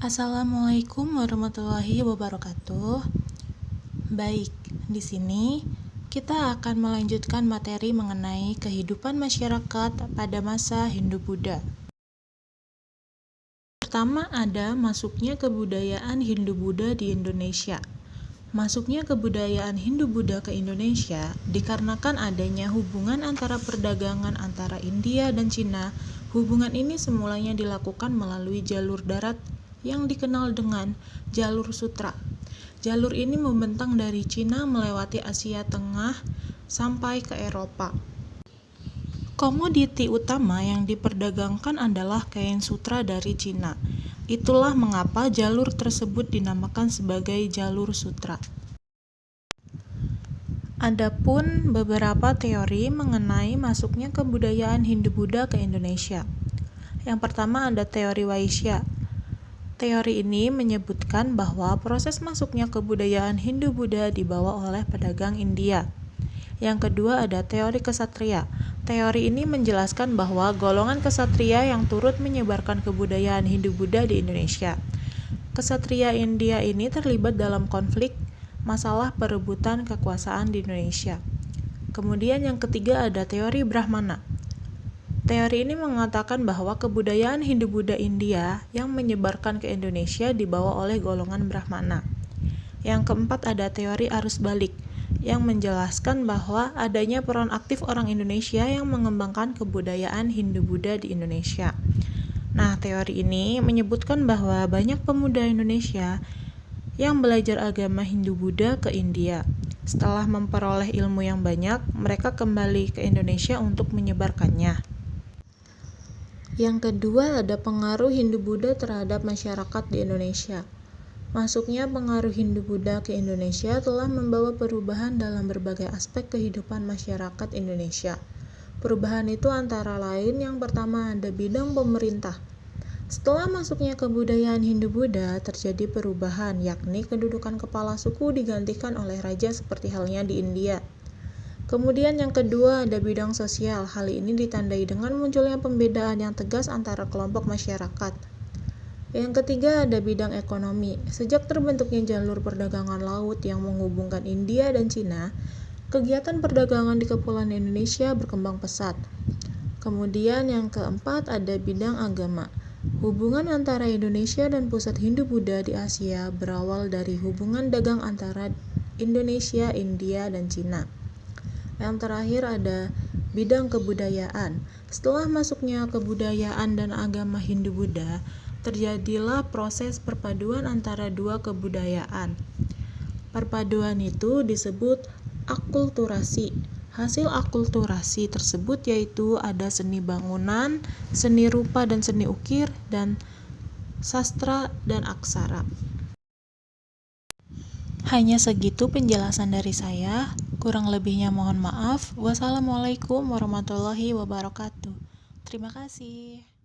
Assalamualaikum warahmatullahi wabarakatuh. Baik, di sini kita akan melanjutkan materi mengenai kehidupan masyarakat pada masa Hindu-Buddha. Pertama ada masuknya kebudayaan Hindu-Buddha di Indonesia. Masuknya kebudayaan Hindu-Buddha ke Indonesia dikarenakan adanya hubungan antara perdagangan antara India dan Cina. Hubungan ini semulanya dilakukan melalui jalur darat yang dikenal dengan jalur sutra. Jalur ini membentang dari Cina melewati Asia Tengah sampai ke Eropa. Komoditi utama yang diperdagangkan adalah kain sutra dari Cina. Itulah mengapa jalur tersebut dinamakan sebagai jalur sutra. Adapun beberapa teori mengenai masuknya kebudayaan Hindu-Buddha ke Indonesia. Yang pertama ada teori Vaishya. Teori ini menyebutkan bahwa proses masuknya kebudayaan Hindu-Buddha dibawa oleh pedagang India. Yang kedua ada teori Ksatria. Teori ini menjelaskan bahwa golongan Ksatria yang turut menyebarkan kebudayaan Hindu-Buddha di Indonesia. Ksatria India ini terlibat dalam konflik masalah perebutan kekuasaan di Indonesia. Kemudian yang ketiga ada teori Brahmana. Teori ini mengatakan bahwa kebudayaan Hindu-Buddha India yang menyebarkan ke Indonesia dibawa oleh golongan Brahmana. Yang keempat ada teori arus balik yang menjelaskan bahwa adanya peran aktif orang Indonesia yang mengembangkan kebudayaan Hindu-Buddha di Indonesia. Nah, teori ini menyebutkan bahwa banyak pemuda Indonesia yang belajar agama Hindu-Buddha ke India. Setelah memperoleh ilmu yang banyak, mereka kembali ke Indonesia untuk menyebarkannya. Yang kedua ada pengaruh Hindu-Buddha terhadap masyarakat di Indonesia. Masuknya pengaruh Hindu-Buddha ke Indonesia telah membawa perubahan dalam berbagai aspek kehidupan masyarakat Indonesia. Perubahan itu antara lain yang pertama ada bidang pemerintah. Setelah masuknya kebudayaan Hindu-Buddha terjadi perubahan, yakni kedudukan kepala suku digantikan oleh raja seperti halnya di India. Kemudian yang kedua ada bidang sosial. Hal ini ditandai dengan munculnya pembedaan yang tegas antara kelompok masyarakat. Yang ketiga ada bidang ekonomi. Sejak terbentuknya jalur perdagangan laut yang menghubungkan India dan Cina, kegiatan perdagangan di kepulauan Indonesia berkembang pesat. Kemudian yang keempat ada bidang agama. Hubungan antara Indonesia dan pusat Hindu-Buddha di Asia berawal dari hubungan dagang antara Indonesia, India, dan Cina. Yang terakhir ada bidang kebudayaan. Setelah masuknya kebudayaan dan agama Hindu-Buddha, terjadilah proses perpaduan antara dua kebudayaan. Perpaduan itu disebut akulturasi. Hasil akulturasi tersebut yaitu ada seni bangunan, seni rupa dan seni ukir, dan sastra dan aksara. Hanya segitu penjelasan dari saya, kurang lebihnya mohon maaf. Wassalamualaikum warahmatullahi wabarakatuh. Terima kasih.